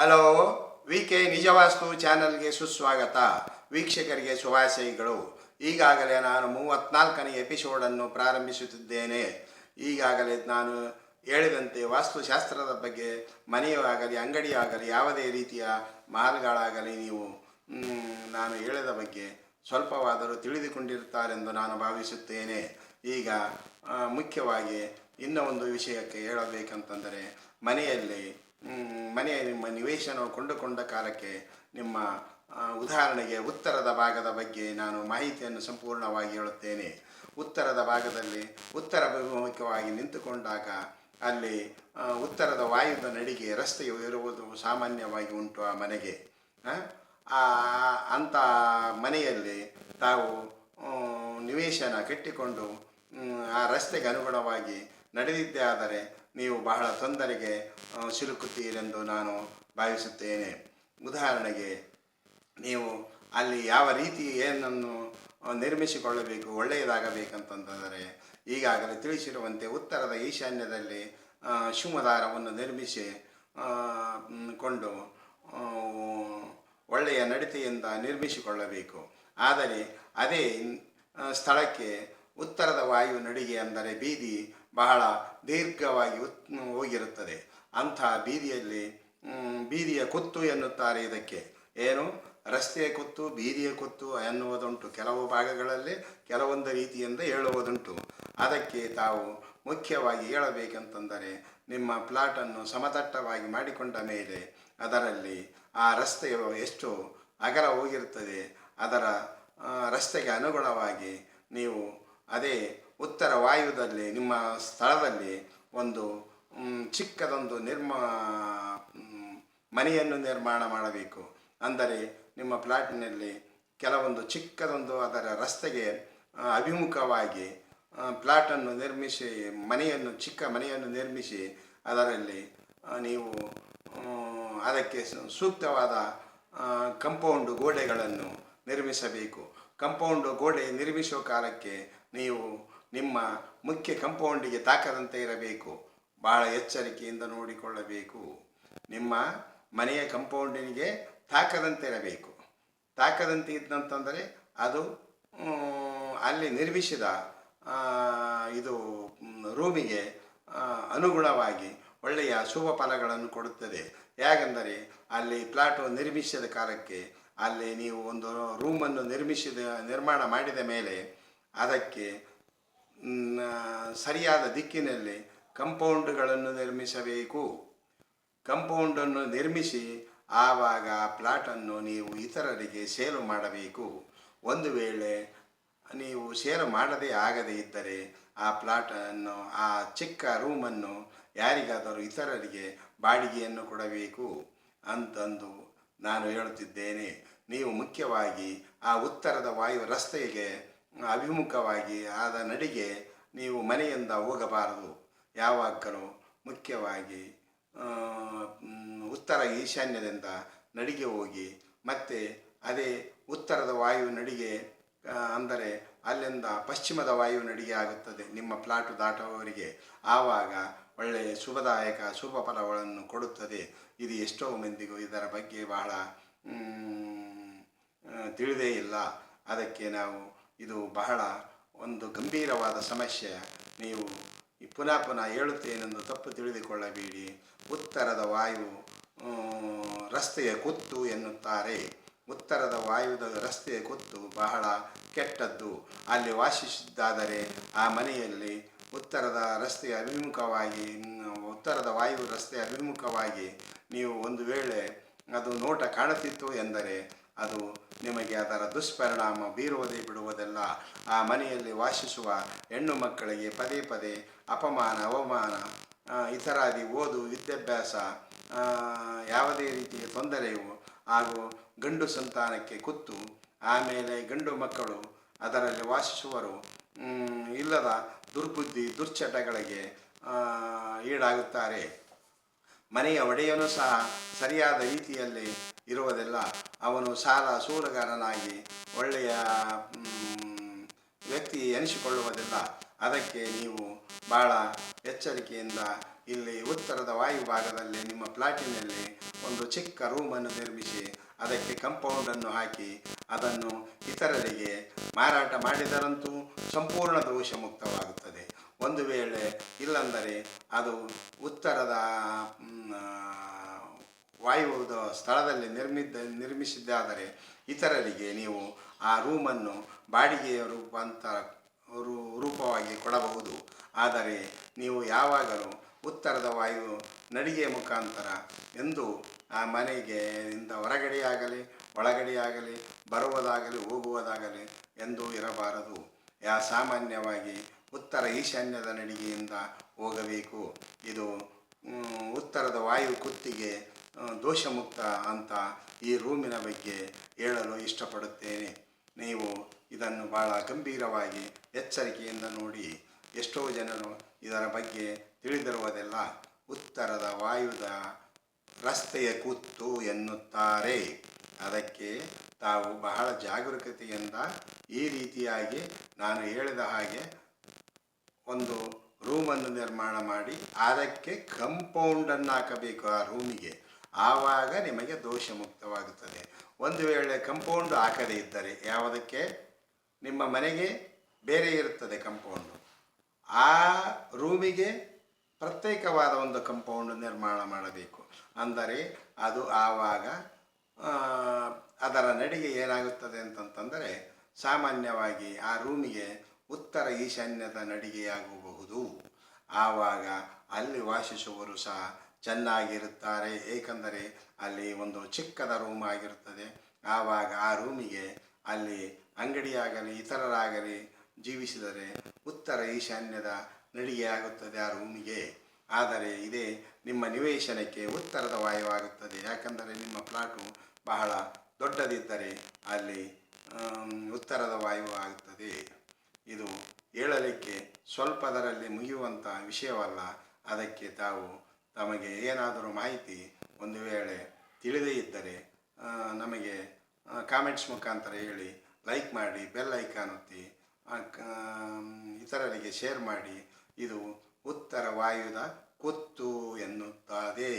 Hello, VK. ನಿಜವಾಸ್ತು ಚಾನಲ್ಗೆ ಸುಸ್ವಾಗತ. ವೀಕ್ಷಕರಿಗೆ ಶುಭಾಶಯಗಳು. ಈಗಾಗಲೇ ನಾನು 34ನೇ ಎಪಿಸೋಡನ್ನು ಪ್ರಾರಂಭಿಸುತ್ತಿದ್ದೇನೆ. ಈಗಾಗಲೇ ನಾನು ಹೇಳಿದಂತೆ ವಾಸ್ತುಶಾಸ್ತ್ರದ ಬಗ್ಗೆ ಮನೆಯಾಗಲಿ ಅಂಗಡಿಯಾಗಲಿ ಯಾವುದೇ ರೀತಿಯ ಮಾಲ್ಗಳಾಗಲಿ ನೀವು ನಾನು ಹೇಳಿದ ಬಗ್ಗೆ ಸ್ವಲ್ಪವಾದರೂ ತಿಳಿದುಕೊಂಡಿರುತ್ತಾರೆಂದು ನಾನು ಭಾವಿಸುತ್ತೇನೆ. ಈಗ ಮುಖ್ಯವಾಗಿ ಇನ್ನೂ ಒಂದು ವಿಷಯಕ್ಕೆ ಹೇಳಬೇಕಂತಂದರೆ, ಮನೆಯ ನಿಮ್ಮ ನಿವೇಶನ ಕೊಂಡುಕೊಂಡ ಕಾಲಕ್ಕೆ ನಿಮ್ಮ ಉದಾಹರಣೆಗೆ ಉತ್ತರದ ಭಾಗದ ಬಗ್ಗೆ ನಾನು ಮಾಹಿತಿಯನ್ನು ಸಂಪೂರ್ಣವಾಗಿ ಹೇಳುತ್ತೇನೆ. ಉತ್ತರದ ಭಾಗದಲ್ಲಿ ಉತ್ತರಾಭಿಮುಖವಾಗಿ ನಿಂತುಕೊಂಡಾಗ ಅಲ್ಲಿ ಉತ್ತರದ ವಾಯುದ ನಡಿಗೆ ರಸ್ತೆಯು ಇರುವುದು ಸಾಮಾನ್ಯವಾಗಿ ಉಂಟು. ಆ ಮನೆಗೆ ಅಂಥ ಮನೆಯಲ್ಲಿ ತಾವು ನಿವೇಶನ ಕಟ್ಟಿಕೊಂಡು ಆ ರಸ್ತೆಗೆ ಅನುಗುಣವಾಗಿ ನಡೆದಿದ್ದೇ ಆದರೆ ನೀವು ಬಹಳ ತೊಂದರೆಗೆ ಸಿಲುಕುತ್ತೀರೆಂದು ನಾನು ಭಾವಿಸುತ್ತೇನೆ. ಉದಾಹರಣೆಗೆ, ನೀವು ಅಲ್ಲಿ ಯಾವ ರೀತಿ ಏನನ್ನು ನಿರ್ಮಿಸಿಕೊಳ್ಳಬೇಕು, ಒಳ್ಳೆಯದಾಗಬೇಕಂತಂದರೆ ಈಗಾಗಲೇ ತಿಳಿಸಿರುವಂತೆ ಉತ್ತರದ ಈಶಾನ್ಯದಲ್ಲಿ ಶಿವದಾರವನ್ನು ನಿರ್ಮಿಸಿ ಕೊಂಡು ಒಳ್ಳೆಯ ನಡತೆಯಿಂದ ನಿರ್ಮಿಸಿಕೊಳ್ಳಬೇಕು. ಆದರೆ ಅದೇ ಸ್ಥಳಕ್ಕೆ ಉತ್ತರದ ವಾಯು ನಡಿಗೆ ಅಂದರೆ ಬೀದಿ ಬಹಳ ದೀರ್ಘವಾಗಿ ಹೋಗಿರುತ್ತದೆ. ಅಂಥ ಬೀದಿಯ ಕುತ್ತು ಎನ್ನುತ್ತಾರೆ. ಇದಕ್ಕೆ ಏನು ರಸ್ತೆಯ ಕುತ್ತು, ಬೀದಿಯ ಕುತ್ತು ಎನ್ನುವುದುಂಟು. ಕೆಲವು ಭಾಗಗಳಲ್ಲಿ ಕೆಲವೊಂದು ರೀತಿಯಿಂದ ಹೇಳುವುದುಂಟು. ಅದಕ್ಕೆ ತಾವು ಮುಖ್ಯವಾಗಿ ಹೇಳಬೇಕಂತಂದರೆ, ನಿಮ್ಮ ಪ್ಲಾಟನ್ನು ಸಮತಟ್ಟವಾಗಿ ಮಾಡಿಕೊಂಡ ಮೇಲೆ ಅದರಲ್ಲಿ ಆ ರಸ್ತೆಯು ಎಷ್ಟು ಅಗಲ ಹೋಗಿರುತ್ತದೆ, ಅದರ ರಸ್ತೆಗೆ ಅನುಗುಣವಾಗಿ ನೀವು ಅದೇ ಉತ್ತರ ವಾಯುದಲ್ಲಿ ನಿಮ್ಮ ಸ್ಥಳದಲ್ಲಿ ಒಂದು ಚಿಕ್ಕದೊಂದು ಮನೆಯನ್ನು ನಿರ್ಮಾಣ ಮಾಡಬೇಕು. ಅಂದರೆ ನಿಮ್ಮ ಪ್ಲಾಟಿನಲ್ಲಿ ಕೆಲವೊಂದು ಚಿಕ್ಕದೊಂದು ಅದರ ರಸ್ತೆಗೆ ಅಭಿಮುಖವಾಗಿ ಪ್ಲಾಟನ್ನು ನಿರ್ಮಿಸಿ ಚಿಕ್ಕ ಮನೆಯನ್ನು ನಿರ್ಮಿಸಿ ಅದರಲ್ಲಿ ನೀವು ಅದಕ್ಕೆ ಸೂಕ್ತವಾದ ಕಂಪೌಂಡ್ ಗೋಡೆಗಳನ್ನು ನಿರ್ಮಿಸಬೇಕು. ಕಂಪೌಂಡ್ ಗೋಡೆ ನಿರ್ಮಿಸುವ ಕಾಲಕ್ಕೆ ನೀವು ನಿಮ್ಮ ಮುಖ್ಯ ಕಂಪೌಂಡಿಗೆ ತಾಕದಂತೆ ಇರಬೇಕು. ಬಹಳ ಎಚ್ಚರಿಕೆಯಿಂದ ನೋಡಿಕೊಳ್ಳಬೇಕು. ನಿಮ್ಮ ಮನೆಯ ಕಂಪೌಂಡಿಗೆ ತಾಕದಂತೆ ಇರಬೇಕು. ತಾಕದಂತೆ ಇದ್ದಂತಂದರೆ ಅದು ಅಲ್ಲಿ ನಿರ್ಮಿಸಿದ ಇದು ರೂಮಿಗೆ ಅನುಗುಣವಾಗಿ ಒಳ್ಳೆಯ ಶುಭ ಫಲಗಳನ್ನು ಕೊಡುತ್ತದೆ. ಹೇಗೆಂದರೆ, ಅಲ್ಲಿ ಪ್ಲಾಟು ನಿರ್ಮಿಸಿದ ಕಾಲಕ್ಕೆ ಅಲ್ಲಿ ನೀವು ಒಂದು ರೂಮನ್ನು ನಿರ್ಮಾಣ ಮಾಡಿದ ಮೇಲೆ ಅದಕ್ಕೆ ಸರಿಯಾದ ದಿಕ್ಕಿನಲ್ಲಿ ಕಂಪೌಂಡ್ಗಳನ್ನು ನಿರ್ಮಿಸಬೇಕು. ಕಂಪೌಂಡನ್ನು ನಿರ್ಮಿಸಿ ಆವಾಗ ಪ್ಲಾಟನ್ನು ನೀವು ಇತರರಿಗೆ ಸೇಲು ಮಾಡಬೇಕು. ಒಂದು ವೇಳೆ ನೀವು ಸೇಲು ಆಗದೇ ಇದ್ದರೆ ಆ ಪ್ಲಾಟನ್ನು, ಆ ಚಿಕ್ಕ ರೂಮನ್ನು ಯಾರಿಗಾದರೂ ಇತರರಿಗೆ ಬಾಡಿಗೆಯನ್ನು ಕೊಡಬೇಕು ಅಂತಂದು ನಾನು ಹೇಳುತ್ತಿದ್ದೇನೆ. ನೀವು ಮುಖ್ಯವಾಗಿ ಆ ಉತ್ತರದ ವಾಯು ರಸ್ತೆಗೆ ಅಭಿಮುಖವಾಗಿ ಆದ ನಡಿಗೆ ನೀವು ಮನೆಯಿಂದ ಹೋಗಬಾರದು. ಯಾವಾಗಲೂ ಮುಖ್ಯವಾಗಿ ಉತ್ತರ ಈಶಾನ್ಯದಿಂದ ನಡಿಗೆ ಹೋಗಿ ಮತ್ತೆ ಅದೇ ಉತ್ತರದ ವಾಯು ನಡಿಗೆ ಅಂದರೆ ಅಲ್ಲಿಂದ ಪಶ್ಚಿಮದ ವಾಯು ನಡಿಗೆ ಆಗುತ್ತದೆ ನಿಮ್ಮ ಪ್ಲಾಟು ದಾಟುವವರಿಗೆ. ಆವಾಗ ಒಳ್ಳೆಯ ಶುಭ ಫಲಗಳನ್ನು ಕೊಡುತ್ತದೆ. ಇದು ಎಷ್ಟೋ ಮಂದಿಗೂ ಇದರ ಬಗ್ಗೆ ಬಹಳ ತಿಳಿದೇ ಇಲ್ಲ. ಅದಕ್ಕೆ ಇದು ಬಹಳ ಒಂದು ಗಂಭೀರವಾದ ಸಮಸ್ಯೆ. ನೀವು ಪುನಃ ಹೇಳುತ್ತೇನೆಂದು ತಪ್ಪು ತಿಳಿದುಕೊಳ್ಳಬೇಡಿ. ಉತ್ತರದ ವಾಯು ರಸ್ತೆಯ ಕುತ್ತು ಎನ್ನುತ್ತಾರೆ. ಉತ್ತರದ ವಾಯುದ ರಸ್ತೆಯ ಕುತ್ತು ಬಹಳ ಕೆಟ್ಟದ್ದು. ಅಲ್ಲಿ ವಾಸಿಸಿದ್ದಾದರೆ ಆ ಮನೆಯಲ್ಲಿ ಉತ್ತರದ ವಾಯು ರಸ್ತೆಯ ಅಭಿಮುಖವಾಗಿ ನೀವು ಒಂದು ವೇಳೆ ಅದು ನೋಟ ಕಾಣುತ್ತಿತ್ತು ಎಂದರೆ ಅದು ನಿಮಗೆ ಅದರ ದುಷ್ಪರಿಣಾಮ ಬೀರುವುದೇ ಬಿಡುವುದಿಲ್ಲ. ಆ ಮನೆಯಲ್ಲಿ ವಾಸಿಸುವ ಹೆಣ್ಣು ಮಕ್ಕಳಿಗೆ ಪದೇ ಪದೇ ಅಪಮಾನ, ಅವಮಾನ, ಇತರಾದಿ ವಿದ್ಯಾಭ್ಯಾಸ ಯಾವುದೇ ರೀತಿಯ ತೊಂದರೆಯು ಹಾಗೂ ಗಂಡು ಸಂತಾನಕ್ಕೆ ಕುತ್ತು. ಆಮೇಲೆ ಗಂಡು ಮಕ್ಕಳು ಅದರಲ್ಲಿ ವಾಸಿಸುವರು ಇಲ್ಲದ ದುರ್ಬುದ್ಧಿ, ದುರ್ಚಟಗಳಿಗೆ ಈಡಾಗುತ್ತಾರೆ. ಮನೆಯ ಒಡೆಯನು ಸಹ ಸರಿಯಾದ ರೀತಿಯಲ್ಲಿ ಇರುವುದಿಲ್ಲ. ಅವನು ಸೂಲಗಾರನಾಗಿ ಒಳ್ಳೆಯ ವ್ಯಕ್ತಿ ಎನಿಸಿಕೊಳ್ಳುವುದಿಲ್ಲ. ಅದಕ್ಕೆ ನೀವು ಭಾಳ ಎಚ್ಚರಿಕೆಯಿಂದ ಇಲ್ಲಿ ಉತ್ತರದ ವಾಯು ಭಾಗದಲ್ಲಿ ನಿಮ್ಮ ಪ್ಲಾಟಿನಲ್ಲಿ ಒಂದು ಚಿಕ್ಕ ರೂಮನ್ನು ನಿರ್ಮಿಸಿ ಅದಕ್ಕೆ ಕಂಪೌಂಡನ್ನು ಹಾಕಿ ಅದನ್ನು ಇತರರಿಗೆ ಮಾರಾಟ ಮಾಡಿದರಂತೂ ಸಂಪೂರ್ಣ ದೋಷ ಮುಕ್ತವಾಗುತ್ತದೆ. ಒಂದು ವೇಳೆ ಇಲ್ಲಂದರೆ ಅದು ಉತ್ತರದ ವಾಯುದ ಸ್ಥಳದಲ್ಲಿ ನಿರ್ಮಿಸಿದ್ದಾದರೆ ಇತರರಿಗೆ ನೀವು ಆ ರೂಮನ್ನು ಬಾಡಿಗೆಯ ರೂಪವಾಗಿ ಕೊಡಬಹುದು. ಆದರೆ ನೀವು ಯಾವಾಗಲೂ ಉತ್ತರದ ವಾಯು ನಡಿಗೆಯ ಮುಖಾಂತರ ಎಂದು ಆ ಮನೆಗೆ ಇಂದ ಹೊರಗಡೆಯಾಗಲಿ ಒಳಗಡೆಯಾಗಲಿ ಬರುವುದಾಗಲಿ ಹೋಗುವುದಾಗಲಿ ಎಂದೂ ಇರಬಾರದು. ಸಾಮಾನ್ಯವಾಗಿ ಉತ್ತರ ಈಶಾನ್ಯದ ನಡಿಗೆಯಿಂದ ಹೋಗಬೇಕು. ಇದು ಉತ್ತರದ ವಾಯು ಕುತ್ತಿಗೆ ದೋಷಮುಕ್ತ ಅಂತ ಈ ರೂಮಿನ ಬಗ್ಗೆ ಹೇಳಲು ಇಷ್ಟಪಡುತ್ತೇನೆ. ನೀವು ಇದನ್ನು ಭಾಳ ಗಂಭೀರವಾಗಿ ಎಚ್ಚರಿಕೆಯಿಂದ ನೋಡಿ. ಎಷ್ಟೋ ಜನರು ಇದರ ಬಗ್ಗೆ ತಿಳಿದಿರುವುದಿಲ್ಲ. ಉತ್ತರದ ವಾಯುದ ರಸ್ತೆಯ ಕುತ್ತು ಎನ್ನುತ್ತಾರೆ. ಅದಕ್ಕೆ ತಾವು ಬಹಳ ಜಾಗರೂಕತೆಯಿಂದ ಈ ರೀತಿಯಾಗಿ ನಾನು ಹೇಳಿದ ಹಾಗೆ ಒಂದು ರೂಮನ್ನು ನಿರ್ಮಾಣ ಮಾಡಿ ಅದಕ್ಕೆ ಕಂಪೌಂಡನ್ನು ಹಾಕಬೇಕು ಆ ರೂಮಿಗೆ. ಆವಾಗ ನಿಮಗೆ ದೋಷ ಮುಕ್ತವಾಗುತ್ತದೆ. ಒಂದು ವೇಳೆ ಕಂಪೌಂಡ್ ಹಾಕದೇ ಇದ್ದರೆ, ಯಾವುದಕ್ಕೆ ನಿಮ್ಮ ಮನೆಗೆ ಬೇರೆ ಇರುತ್ತದೆ ಕಂಪೌಂಡು, ಆ ರೂಮಿಗೆ ಪ್ರತ್ಯೇಕವಾದ ಒಂದು ಕಂಪೌಂಡ್ ನಿರ್ಮಾಣ ಮಾಡಬೇಕು. ಅಂದರೆ ಅದು ಆವಾಗ ಅದರ ನಡಿಗೆ ಏನಾಗುತ್ತದೆ ಅಂತಂತಂದರೆ ಸಾಮಾನ್ಯವಾಗಿ ಆ ರೂಮಿಗೆ ಉತ್ತರ ಈಶಾನ್ಯದ ನಡಿಗೆಯಾಗಬಹುದು. ಆವಾಗ ಅಲ್ಲಿ ವಾಸಿಸುವವರು ಸಹ ಚೆನ್ನಾಗಿರುತ್ತಾರೆ. ಏಕೆಂದರೆ ಅಲ್ಲಿ ಒಂದು ಚಿಕ್ಕದ ರೂಮ್ ಆಗಿರುತ್ತದೆ. ಆವಾಗ ಆ ರೂಮಿಗೆ ಅಲ್ಲಿ ಅಂಗಡಿಯಾಗಲಿ ಇತರರಾಗಲಿ ಜೀವಿಸಿದರೆ ಉತ್ತರ ಈಶಾನ್ಯದ ನಡಿಗೆ ಆಗುತ್ತದೆ ಆ ರೂಮಿಗೆ. ಆದರೆ ಇದೇ ನಿಮ್ಮ ನಿವೇಶನಕ್ಕೆ ಉತ್ತರದ ವಾಯುವಾಗುತ್ತದೆ. ಯಾಕಂದರೆ ನಿಮ್ಮ ಪ್ಲಾಟು ಬಹಳ ದೊಡ್ಡದಿದ್ದರೆ ಅಲ್ಲಿ ಉತ್ತರದ ವಾಯು ಆಗುತ್ತದೆ. ಇದು ಹೇಳಲಿಕ್ಕೆ ಸ್ವಲ್ಪದರಲ್ಲಿ ಮುಗಿಯುವಂಥ ವಿಷಯವಲ್ಲ. ಅದಕ್ಕೆ ತಮಗೆ ಏನಾದರೂ ಮಾಹಿತಿ ಒಂದು ವೇಳೆ ತಿಳಿದೇ ಇದ್ದರೆ ನಮಗೆ ಕಾಮೆಂಟ್ಸ್ ಮುಖಾಂತರ ಹೇಳಿ, ಲೈಕ್ ಮಾಡಿ, ಬೆಲ್ ಐಕಾನ್ ಒತ್ತಿ, ಇತರರಿಗೆ ಶೇರ್ ಮಾಡಿ. ಇದು ಉತ್ತರ ವಾಯುದ ಕುತ್ತು ಎನ್ನುತ್ತದೆ.